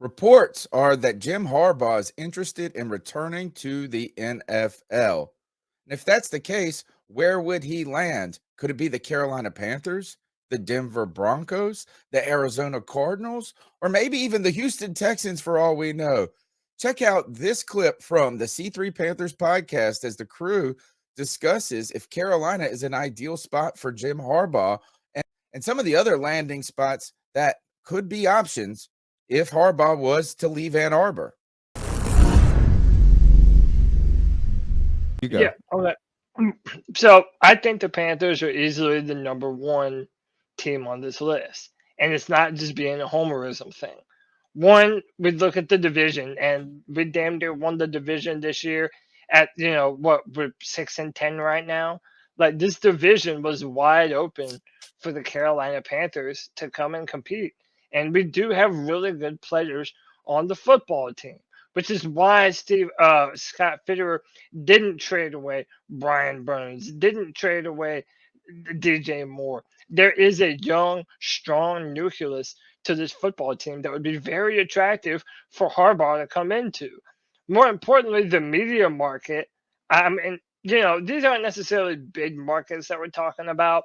Reports are that Jim Harbaugh is interested in returning to the NFL. And if that's the case, where would he land? Could it be the Carolina Panthers, the Denver Broncos, the Arizona Cardinals, or maybe even the Houston Texans for all we know? Check out this clip from the C3 Panthers podcast as the crew discusses if Carolina is an ideal spot for Jim Harbaugh and some of the other landing spots that could be options if Harbaugh was to leave Ann Arbor. You go. Yeah. Okay. So I think the Panthers are easily the number one team on this list. And it's not just being a homerism thing. One, we look at the division, and we damn near won the division this year at, what, we're 6-10 right now. Like, this division was wide open for the Carolina Panthers to come and compete. And we do have really good players on the football team, which is why Scott Fitterer didn't trade away Brian Burns, didn't trade away DJ Moore. There is a young, strong nucleus to this football team that would be very attractive for Harbaugh to come into. More importantly, the media market. I mean, these aren't necessarily big markets that we're talking about.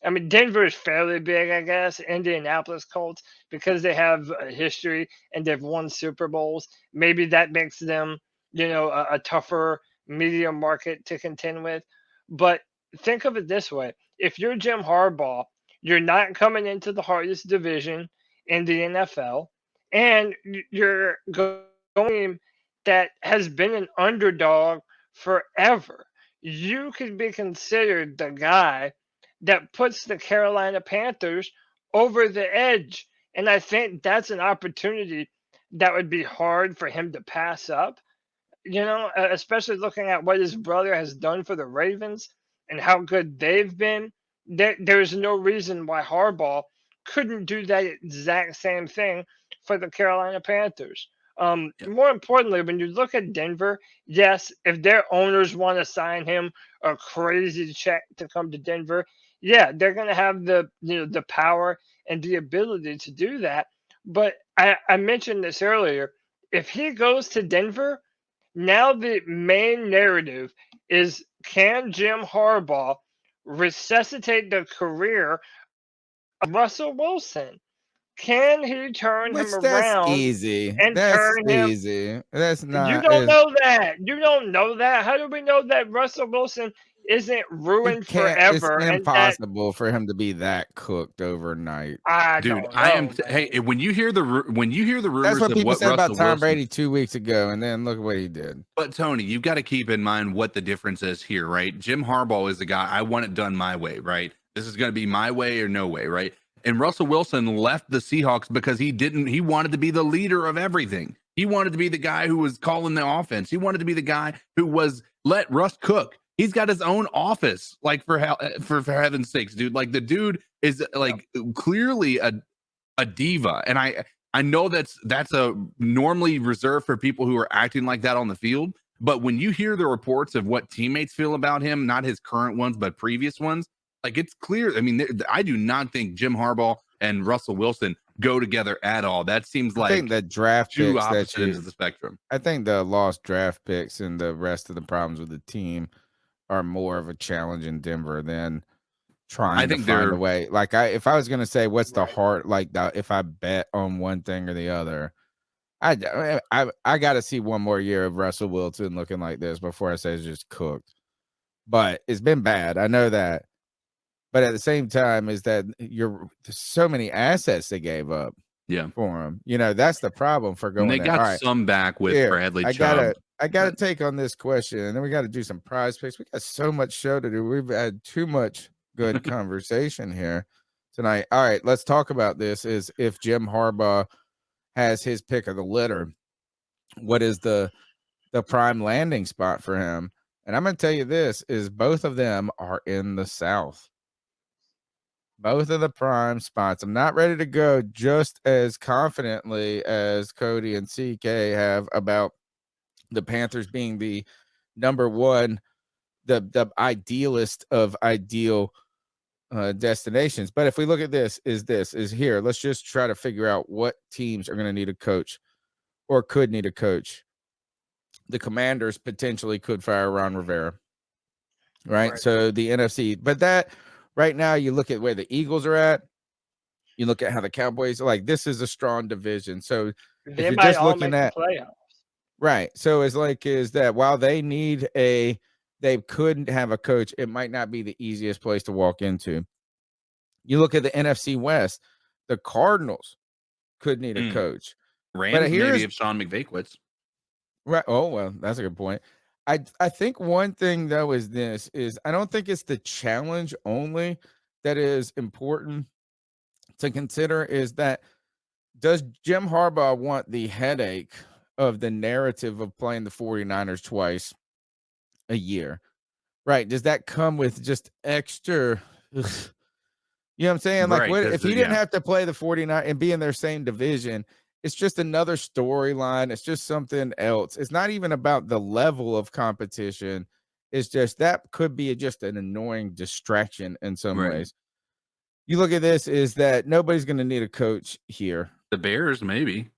I mean, Denver is fairly big, I guess. Indianapolis Colts, because they have a history and they've won Super Bowls. Maybe that makes them, a tougher media market to contend with. But think of it this way: if you're Jim Harbaugh, you're not coming into the hardest division in the NFL, and you're going to a team that has been an underdog forever. You could be considered the guy that puts the Carolina Panthers over the edge. And I think that's an opportunity that would be hard for him to pass up, especially looking at what his brother has done for the Ravens and how good they've been. There's no reason why Harbaugh couldn't do that exact same thing for the Carolina Panthers. Yeah. More importantly, when you look at Denver, yes, if their owners want to sign him a crazy check to come to Denver, yeah, they're going to have the power and the ability to do that. But I mentioned this earlier. If he goes to Denver, now the main narrative is, can Jim Harbaugh resuscitate the career of Russell Wilson? Can he turn him Which that's around easy. and That's turn him? easy. That's You not. don't know that. You don't know that. How do we know that Russell Wilson isn't He ruined can't. It's forever and that impossible for him to be that cooked overnight. I Dude, don't I am. know, Hey, man. when you hear the That's rumors what of people what said about Russell Tom Wilson, Brady 2 weeks ago, and then look at what he did. but Tony, you've got to keep in mind what the difference is here, right? Jim Harbaugh is the guy. I want it done my way, right? This is going to be my way or no way, right? And Russell Wilson left the Seahawks because he wanted to be the leader of everything. He wanted to be the guy who was calling the offense. He wanted to be the guy who was let Russ cook. He's got his own office, like for heaven's sakes, dude. Like the dude is like clearly a diva, and I know that's a normally reserved for people who are acting like that on the field. But when you hear the reports of what teammates feel about him, not his current ones, but previous ones, like it's clear. I mean, I do not think Jim Harbaugh and Russell Wilson go together at all. That seems I think like the draft two picks that opposite ends of the spectrum. I think the lost draft picks and the rest of the problems with the team are more of a challenge in Denver than trying to think find they're a way. Like if I was going to say what's the Right. heart, like if I bet on one thing or the other, I got to see one more year of Russell Wilson looking like this before I say it's just cooked. But it's been bad. I know that. But at the same time, is that there's so many assets they gave up yeah. for him. That's the problem for And going they there. All got right, some back with here Bradley I Chubb. gotta take on this question, and then we got to do some prize picks. We got so much show to do. We've had too much good conversation here tonight. All right, let's talk about this. Is if Jim Harbaugh has his pick of the litter, what is the prime landing spot for him? And I'm going to tell you this: is both of them are in the South. Both of the prime spots. I'm not ready to go just as confidently as Cody and CK have about the Panthers being the number one, the idealist of ideal destinations. But if we look at this is here. Let's just try to figure out what teams are going to need a coach or could need a coach. The Commanders potentially could fire Ron Rivera. Right. So the NFC, but that right now, you look at where the Eagles are at. You look at how the Cowboys are like, this is a strong division. So They if you're might just all looking make at the playoffs. right, so it's like is that while they couldn't have a coach, it might not be the easiest place to walk into. You look at the NFC West, the Cardinals could need a coach. Rams maybe if Sean McVay quits. Right. Oh, well, that's a good point. I think one thing though is I don't think it's the challenge only that is important to consider, is that does Jim Harbaugh want the headache of the narrative of playing the 49ers twice a year? Right. Does that come with just extra you know what I'm saying? Like, Right, what 'cause if he didn't have to play the 49 and be in their same division? It's just another storyline. It's just something else. It's not even about the level of competition. It's just that could be just an annoying distraction in some Right. ways. You look at this, is that nobody's going to need a coach here. The Bears, maybe.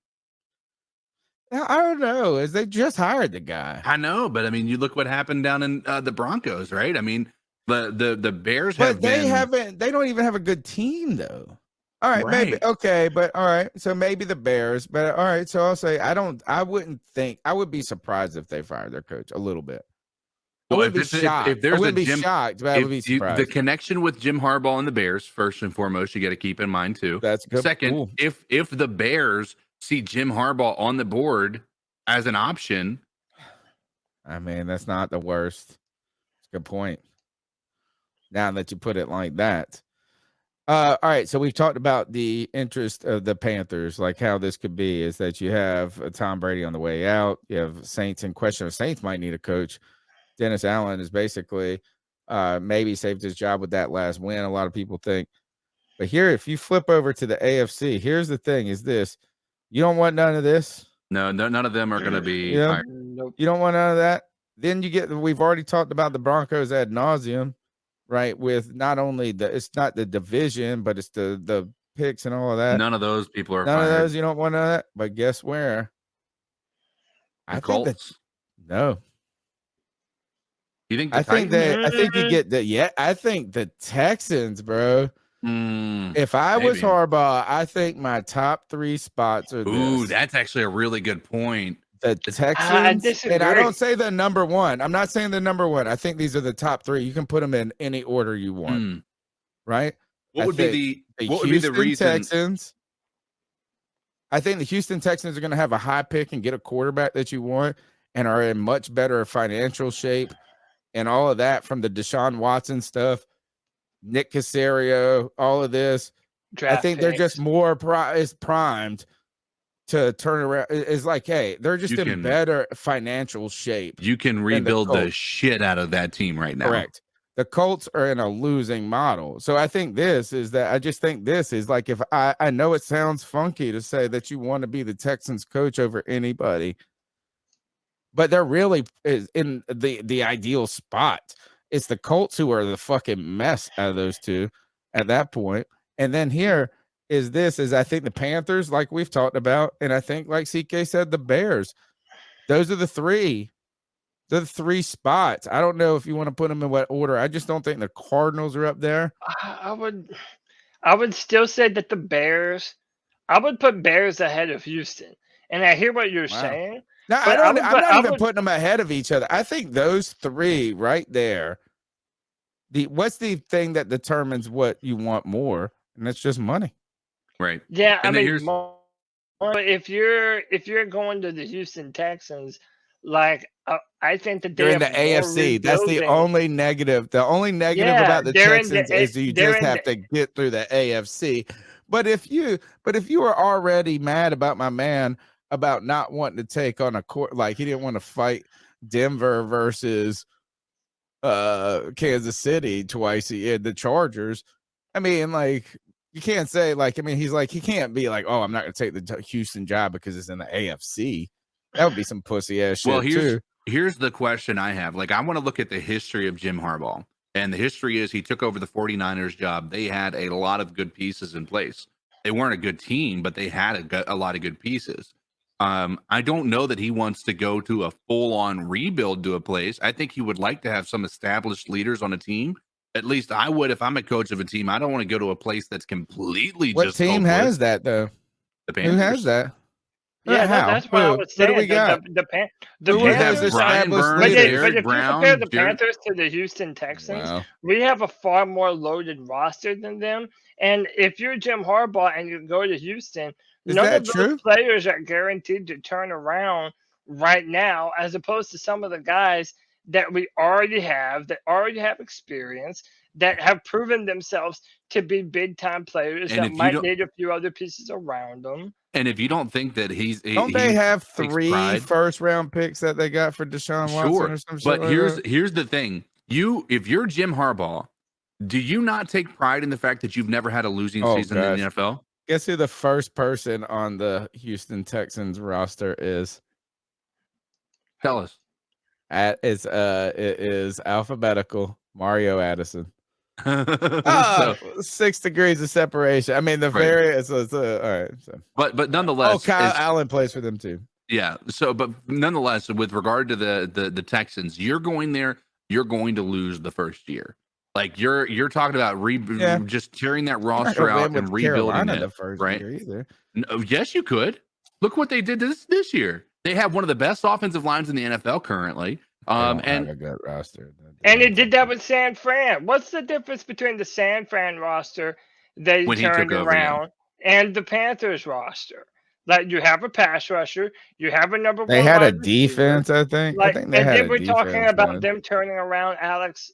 I don't know. As they just hired the guy. I know, but I mean, you look what happened down in the Broncos, right? I mean, the Bears But have they don't even have a good team though. All right, maybe. Right. Okay, but all right. So maybe the Bears, but all right. So I'll say I would be surprised if they fired their coach a little bit. Well, I wouldn't be shocked. if there's I wouldn't a be Jim, shocked, but I would be surprised. the connection with Jim Harbaugh and the Bears, first and foremost, you got to keep in mind too. That's good. Second, Ooh. if the Bears see Jim Harbaugh on the board as an option, I mean, that's not the worst. It's a good point. Now that you put it like that. All right, so we've talked about the interest of the Panthers, like how this could be is that you have Tom Brady on the way out. You have Saints in question. Saints might need a coach. Dennis Allen is basically maybe saved his job with that last win, a lot of people think. But here, if you flip over to the AFC, here's the thing is this. You don't want none of this. no, none of them are going to be Yeah. hired. Nope. You don't want none of that. Then we've already talked about the Broncos ad nauseum, right? With not only it's not the division, but it's the picks and all of that. None of those people are None fired. of those, you don't want none of that. But guess where? The Colts. No. You think the I think Titans? you get the I think the Texans, bro. If I was maybe. Harbaugh, I think my top 3 spots are Ooh, this. that's actually a really good point. The Texans, disagree. and I don't say the number 1. I'm not saying the number 1. I think these are the top 3. You can put them in any order you want, right? What would be the Houston reason? Texans? I think the Houston Texans are going to have a high pick and get a quarterback that you want, and are in much better financial shape, and all of that from the Deshaun Watson stuff, Nick Caserio, all of this. Draft I think picks. they're just more primed to turn around. It's like, hey, they're just in better financial shape. You can rebuild the shit out of that team right now. Correct. The Colts are in a losing model. So I think I just think this is like, if I know it sounds funky to say that you want to be the Texans coach over anybody, but they're really is in the ideal spot. It's the Colts who are the fucking mess out of those two at that point. And then here is I think the Panthers, like we've talked about, and I think, like CK said, the Bears. Those are the 3. The 3 spots. I don't know if you want to put them in what order. I just don't think the Cardinals are up there. I would still say that the Bears. I would put Bears ahead of Houston. And I hear what you're saying. No, I'm not even putting them ahead of each other. I think those 3 right there. What's the thing that determines what you want more? And that's just money. Right. Yeah, And I mean, if you're going to the Houston Texans, like I think that they're in the AFC. That's the only negative. The only negative about the Texans is you just have to get through the AFC. But if you were already mad about my man about not wanting to take on a court, like he didn't want to fight Denver versus Kansas City twice a year, the Chargers. I mean, like, you can't say, like, I mean, he's like, he can't be like, oh, I'm not going to take the Houston job because it's in the AFC. That would be some pussy ass shit. Well, here's the question I have. Like, I want to look at the history of Jim Harbaugh. And the history is he took over the 49ers job. They had a lot of good pieces in place. They weren't a good team, but they had a lot of good pieces. I don't know that he wants to go to a full-on rebuild to a place. I think he would like to have some established leaders on a team. At least I would if I'm a coach of a team. I don't want to go to a place that's completely What just team hopeless. has that though? The Who Panthers. has that? Yeah, How? that's what I was What do saying. we got? The Who has Panthers, Brian established Burns, but leaders? if you Brown, compare the Jared- Panthers to the Houston Texans, Wow. we have a far more loaded roster than them. And if you're Jim Harbaugh and you go to Houston, Is none that of those true? players are guaranteed to turn around right now, as opposed to some of the guys that we already have, that already have experience, that have proven themselves to be big time players And that if you might don't- need a few other pieces around them. And if you don't think that Don't they have takes 3 pride- first-round picks that they got for Deshaun Watson Sure, or some shit but like that? here's the thing: if you're Jim Harbaugh, do you not take pride in the fact that you've never had a losing season in the NFL? Guess who the first person on the Houston Texans roster is? Tell us. It is alphabetical. Mario Addison. So, 6 degrees of separation. I mean, the Right. various. All right. So. but nonetheless, Kyle Allen plays for them too. yeah. So, but nonetheless, with regard to the Texans, you're going there. You're going to lose the first year. Like you're talking about just tearing that roster out and rebuilding it. The first right? year either. No, yes, you could. Look what they did this year. They have one of the best offensive lines in the NFL currently. They don't And have a good roster. And it did that with San Fran. What's the difference between the San Fran roster they When he took turned over, around and the Panthers roster? Like, you have a pass rusher, you have a number They one had a wide receiver. defense, I think. Like, I think they and had then a we're defense. talking about man. them turning around Alex.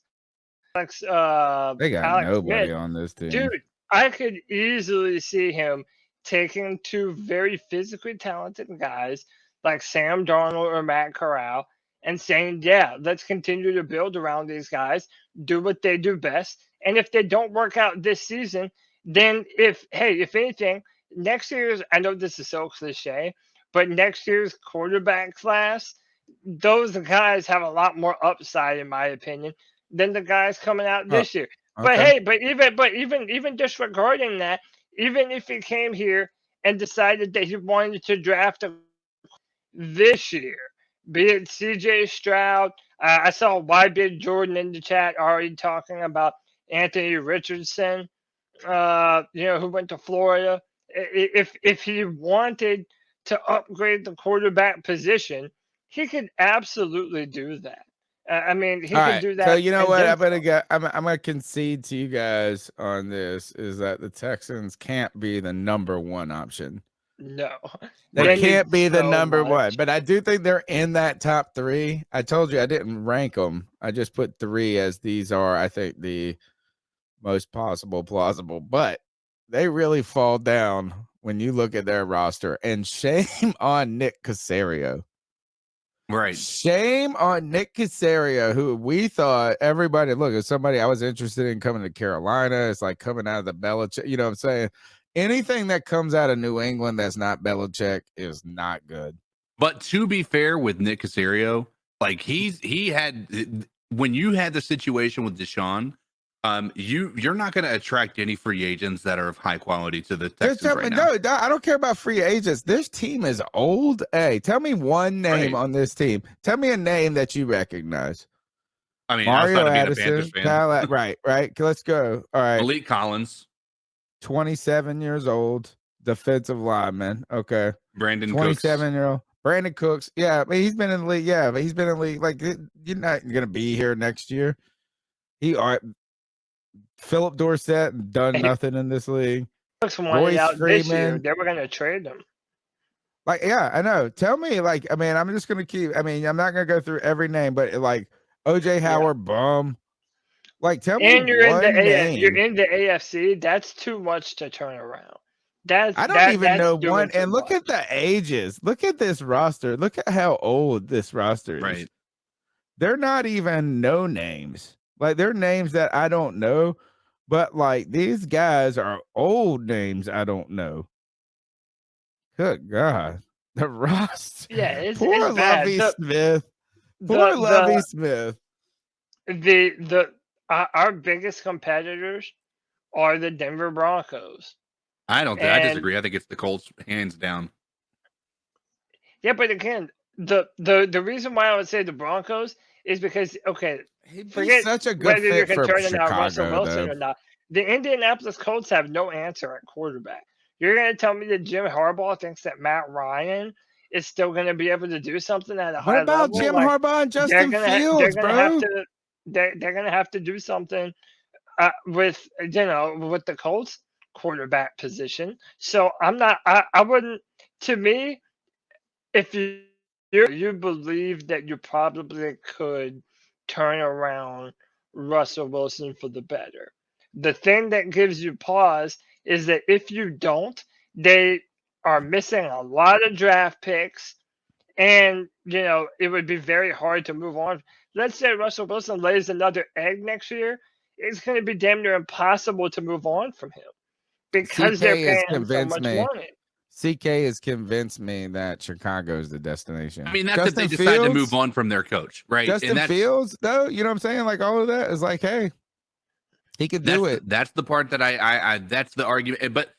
They got Alex nobody Smith. on this team. Dude, I could easily see him taking 2 very physically talented guys like Sam Darnold or Matt Corral and saying, yeah, let's continue to build around these guys, do what they do best. And if they don't work out this season, then if anything, next year's, I know this is so cliche, but next year's quarterback class, those guys have a lot more upside, in my opinion, than the guys coming out this year. But Okay. hey, even disregarding that, even if he came here and decided that he wanted to draft this year, be it CJ Stroud, I saw YB Jordan in the chat already talking about Anthony Richardson, who went to Florida. If he wanted to upgrade the quarterback position, he could absolutely do that. I mean, he All can right. do that. So you know and what? then I'm gonna concede to you guys on this is that the Texans can't be the number 1 option. No, They need can't be the so number much. 1, but I do think they're in that top 3. I told you I didn't rank them. I just put 3 as these are, I think, the most plausible, but they really fall down when you look at their roster. And shame on Nick Caserio. right. Shame on Nick Caserio, who we thought everybody look as somebody I was interested in coming to Carolina. It's like coming out of the Belichick. You know what I'm saying? Anything that comes out of New England that's not Belichick is not good. But to be fair with Nick Caserio, like he had when you had the situation with Deshaun, you're not going to attract any free agents that are of high quality to the Texans right now. No, I don't care about free agents. This team is old. Hey, tell me one name on this team. Tell me a name that you recognize. I mean, Mario outside of being a Addison, Panthers fan, Kyle, right. Let's go. All right. Malik Collins, 27 years old, defensive lineman. Okay. Brandon 27-year-old. Brandon Cooks. Yeah, but he's been in the league. Yeah, but he's been in the league. Like, you're not going to be here next year. Philip Dorsett done nothing in this league. Looks wanted out this year. Freeman. They were going to trade him. Like, yeah, I know. Tell me, like, I mean, I'm just going to keep, I mean, I'm not going to go through every name, but like OJ Howard, bum. Like, tell me And you're one name. you're in the AFC. That's too much to turn around. I don't even know doing one. too And look much. at the ages. Look at this roster. Look at how old this roster is. Right. They're not even no names. Like, they're names that I don't know, but like these guys are old names I don't know. Good God. The roster. Yeah, it's Poor bad. Lovie Smith. Poor Lovie Smith. Our biggest competitors are the Denver Broncos. I don't think I disagree. I think it's the Colts hands down. Yeah, but again, the reason why I would say the Broncos is because He'd be forget such a good whether you fit can for turn it out Russell Chicago, Wilson though. or not. The Indianapolis Colts have no answer at quarterback. You're going to tell me that Jim Harbaugh thinks that Matt Ryan is still going to be able to do something at a What high about level? Jim Like Harbaugh and they're Justin gonna Fields, have bro? to they're gonna have to do something with with the Colts quarterback position. So I'm not. I wouldn't. To me, if you believe that you probably could turn around Russell Wilson for the better. The thing that gives you pause is that if you don't, they are missing a lot of draft picks, and it would be very hard to move on. Let's say Russell Wilson lays another egg next year, it's going to be damn near impossible to move on from him because they're CK has paying him so convinced much me. money. CK has convinced me that Chicago is the destination. I mean, that's if they decide to move on from their coach, right? Justin Fields, though, you know what I'm saying? Like all of that is like, hey, he could do it. That's the part that I that's the argument. But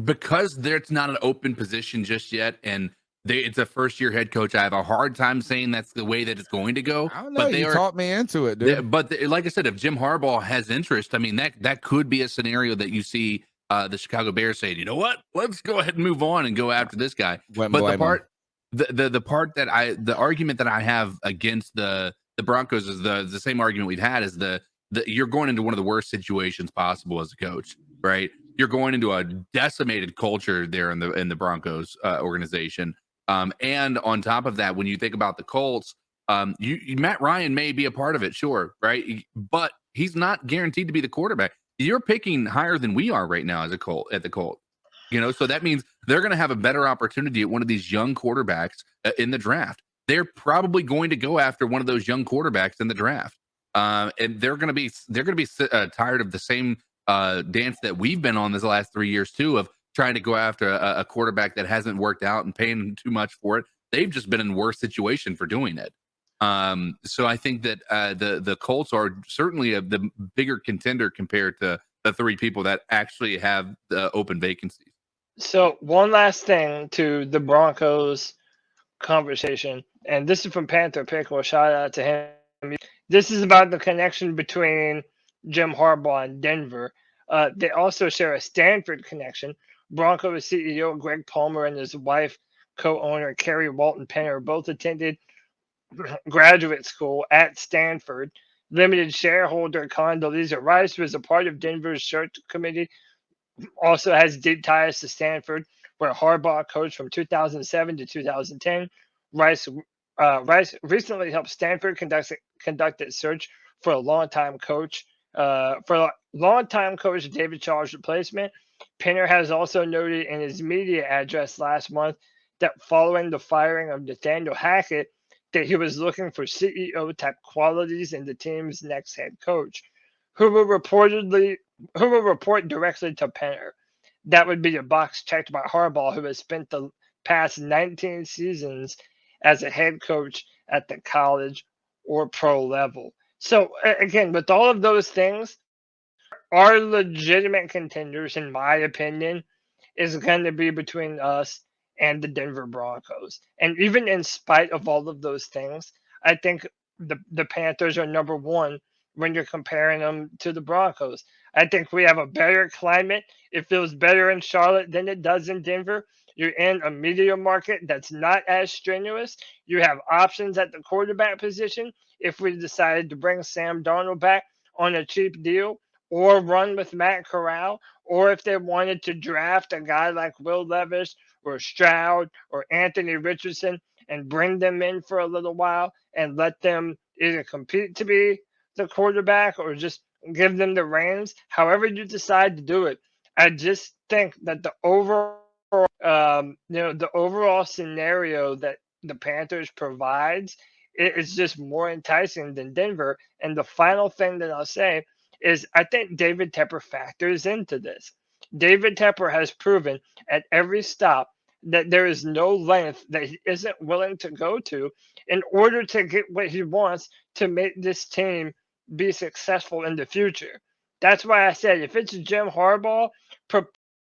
because there's not an open position just yet, and it's a first-year head coach, I have a hard time saying that's the way that it's going to go. I don't know. You talked me into it, dude. Like I said, if Jim Harbaugh has interest, I mean, that could be a scenario that you see the Chicago Bears saying, you know what, let's go ahead and move on and go after this guy. But the argument that I have against the Broncos is the same argument we've had, is the you're going into one of the worst situations possible as a coach, right? You're going into a decimated culture there in the Broncos organization. And on top of that, when you think about the Colts, Matt Ryan may be a part of it, sure, right? But he's not guaranteed to be the quarterback. You're picking higher than we are right now at the Colts. So that means they're going to have a better opportunity at one of these young quarterbacks in the draft. They're probably going to go after one of those young quarterbacks in the draft, and they're going to be tired of the same dance that we've been on this last 3 years too, of trying to go after a quarterback that hasn't worked out and paying too much for it. They've just been in worse situation for doing it. So I think that the Colts are certainly the bigger contender compared to the three people that actually have the open vacancies. So one last thing to the Broncos conversation, and this is from Panther Pickle. Shout out to him. This is about the connection between Jim Harbaugh and Denver. They also share a Stanford connection. Broncos CEO Greg Palmer and his wife, co-owner Carrie Walton Penner, both attended graduate school at Stanford. Limited shareholder Condoleezza Rice, who is a part of Denver's search committee, also has deep ties to Stanford, where Harbaugh coached from 2007 to 2010. Rice recently helped Stanford conduct its search for a longtime coach David Shaw's replacement. Penner has also noted in his media address last month that following the firing of Nathaniel Hackett, that he was looking for CEO-type qualities in the team's next head coach, who will report directly to Penner. That would be a box checked by Harbaugh, who has spent the past 19 seasons as a head coach at the college or pro level. So again, with all of those things, our legitimate contenders, in my opinion, is going to be between us and the Denver Broncos. And even in spite of all of those things, I think the Panthers are number one when you're comparing them to the Broncos. I think we have a better climate. It feels better in Charlotte than it does in Denver. You're in a media market that's not as strenuous. You have options at the quarterback position if we decided to bring Sam Darnold back on a cheap deal, or run with Matt Corral, or if they wanted to draft a guy like Will Levis or Stroud or Anthony Richardson and bring them in for a little while and let them either compete to be the quarterback or just give them the reins. However you decide to do it, I just think that the overall scenario that the Panthers provides is just more enticing than Denver. And the final thing that I'll say is I think David Tepper factors into this. David Tepper has proven at every stop that there is no length that he isn't willing to go to in order to get what he wants to make this team be successful in the future. That's why I said if it's Jim Harbaugh,